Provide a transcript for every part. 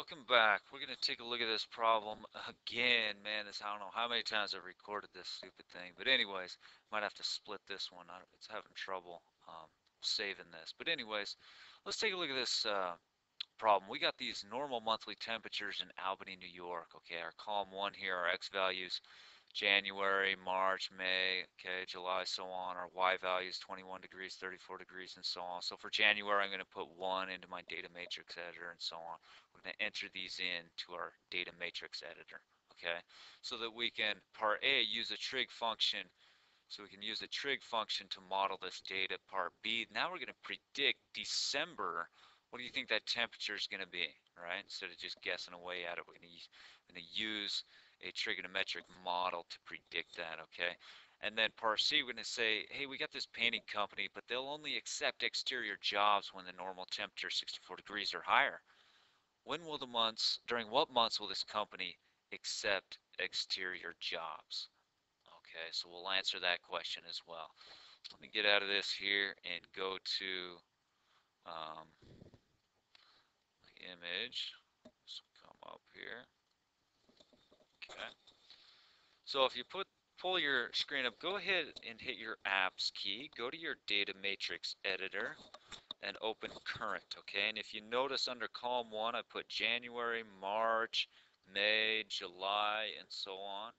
Welcome back. We're going to take a look at this problem again. Man, I don't know how many times I've recorded this stupid thing. But anyways, might have to split this one. It's having trouble saving this. But anyways, let's take a look at this problem. We got these normal monthly temperatures in Albany, New York. Okay, our column 1 here, our X values, January, March, May, okay, July, so on. Our Y values, 21 degrees, 34 degrees, and so on. So for January, I'm going to put 1 into my data matrix editor and so on. We're going to enter these in to our data matrix editor, okay, so that we can, part A, use a trig function. So we can use a trig function to model this data. Part B, now we're going to predict December. What do you think that temperature is going to be, right? Instead of just guessing away at it, we're going to use a trigonometric model to predict that, okay? And then part C, we're going to say, hey, we got this painting company, but they'll only accept exterior jobs when the normal temperature is 64 degrees or higher. During what months will this company accept exterior jobs? Okay, so we'll answer that question as well. Let me get out of this here and go to the image. So come up here. Okay. So if you pull your screen up, go ahead and hit your apps key. Go to your data matrix editor and open current. Okay, and if you notice under column 1, I put January, March, May, July, and so on.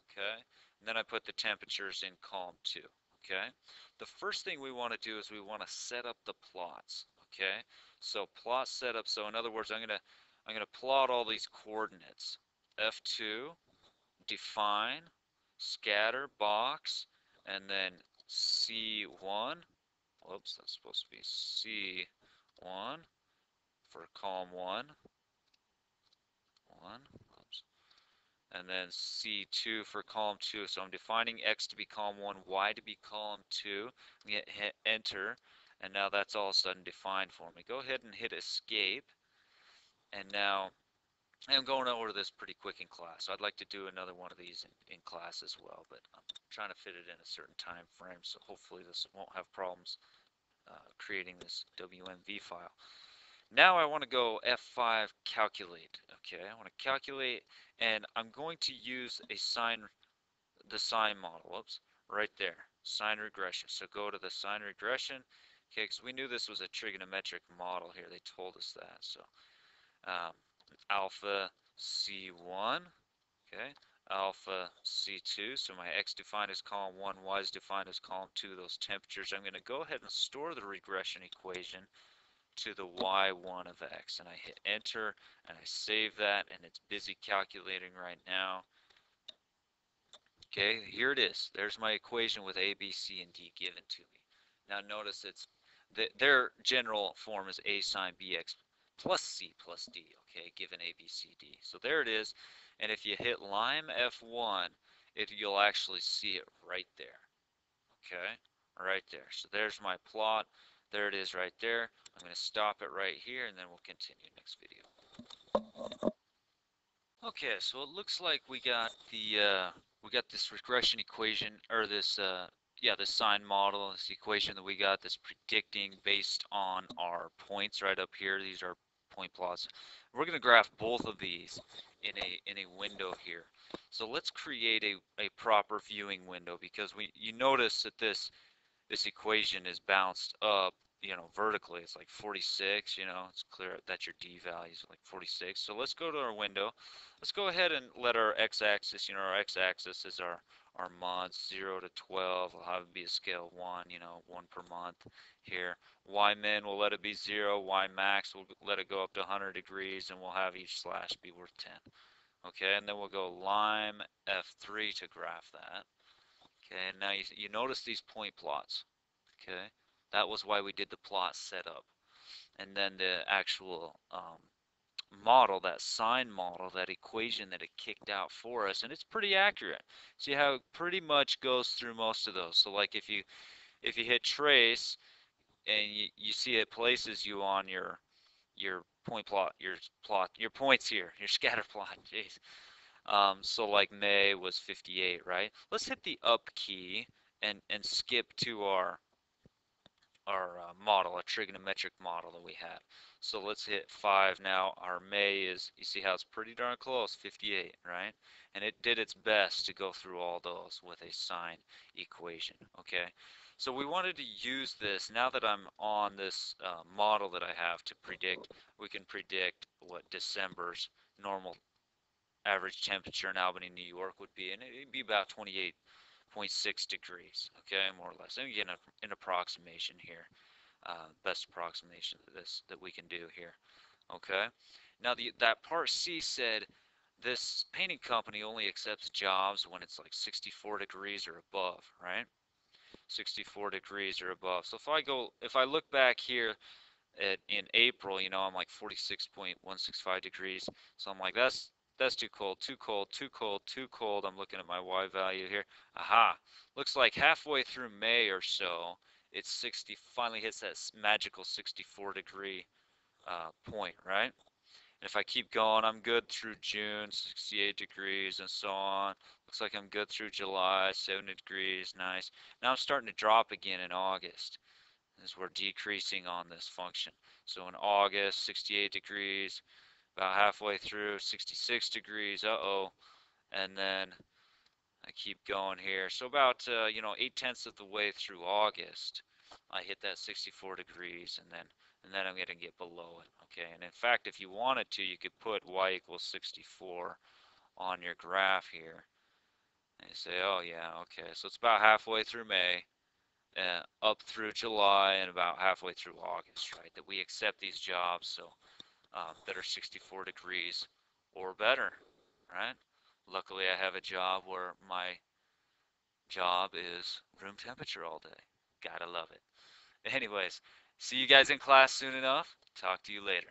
Okay, and then I put the temperatures in column 2. Okay, the first thing we want to do is we want to set up the plots. Okay, so plot setup. So in other words, I'm gonna plot all these coordinates. F2, define, scatter, box, and then C1. Whoops, that's supposed to be C1 for column 1. Oops. And then C2 for column 2. So I'm defining X to be column 1, Y to be column 2. Hit enter, and now that's all of a sudden defined for me. Go ahead and hit escape. And now I'm going over this pretty quick in class. So I'd like to do another one of these in class as well, but I'm trying to fit it in a certain time frame, so hopefully this won't have problems creating this WMV file. Now I want to go F5 calculate. Okay, I want to calculate, and I'm going to use the sine model. Whoops, right there, sine regression. So go to the sine regression. Okay, because we knew this was a trigonometric model here. They told us that. So alpha C1. Okay, alpha C2. So my X defined as column 1, Y is defined as column 2. Those temperatures. I'm going to go ahead and store the regression equation to the y1 of x, and I hit enter and I save that, and it's busy calculating right now. Okay, here it is. There's my equation with a, b, c, and d given to me. Now notice their general form is a sine bx plus c plus d, okay, given a, b, c, d. So there it is, and if you hit line F1, you'll actually see it right there. Okay, right there. So there's my plot. There it is right there. I'm going to stop it right here, and then we'll continue next video. Okay, so it looks like we got this regression equation, or this this sine model, this equation that we got that's predicting based on our points right up here. These are point plots. We're going to graph both of these in a window here. So let's create a proper viewing window, because you notice that this equation is bounced up, vertically. It's like 46, it's clear that your d values are like 46. So let's go to our window. Let's go ahead and let our x-axis, our x-axis is our months, 0 to 12. We'll have it be a scale of 1, 1 per month here. Y min, we'll let it be 0. Y max, we'll let it go up to 100 degrees, and we'll have each slash be worth 10. Okay, and then we'll go line F3 to graph that. Okay, and now you notice these point plots. Okay, that was why we did the plot setup. And then the actual model, that sine model, that equation that it kicked out for us, and it's pretty accurate. See how it pretty much goes through most of those. So like if you hit trace and you see it places you on your point plot, your points here, your scatter plot. Jeez. So like May was 58, right? Let's hit the up key and skip to our model, a trigonometric model that we have. So let's hit 5 now. Our May is, you see how it's pretty darn close, 58, right? And it did its best to go through all those with a sine equation, okay? So we wanted to use this, now that I'm on this model that I have to predict, we can predict what December's normal average temperature in Albany, New York would be, and it'd be about 28.6 degrees, okay, more or less. And again, an approximation here, best approximation of this that we can do here, okay. Now that part C said this painting company only accepts jobs when it's like 64 degrees or above, right? 64 degrees or above. So if I look back here in April, you know, I'm like 46.165 degrees. So I'm like, that's too cold, too cold, too cold, too cold. I'm looking at my Y value here. Aha, looks like halfway through May or so, it's 60, finally hits that magical 64 degree point, right? And if I keep going, I'm good through June, 68 degrees and so on. Looks like I'm good through July, 70 degrees, nice. Now I'm starting to drop again in August as we're decreasing on this function. So in August, 68 degrees, about halfway through, 66 degrees, uh-oh, and then I keep going here. So about, you know, 8/10 of the way through August, I hit that 64 degrees, and then I'm going to get below it, okay? And in fact, if you wanted to, you could put y equals 64 on your graph here, and you say, oh yeah, okay, so it's about halfway through May, up through July, and about halfway through August, right? That we accept these jobs, so that are 64 degrees or better, right? Luckily, I have a job where my job is room temperature all day. Gotta love it. Anyways, see you guys in class soon enough. Talk to you later.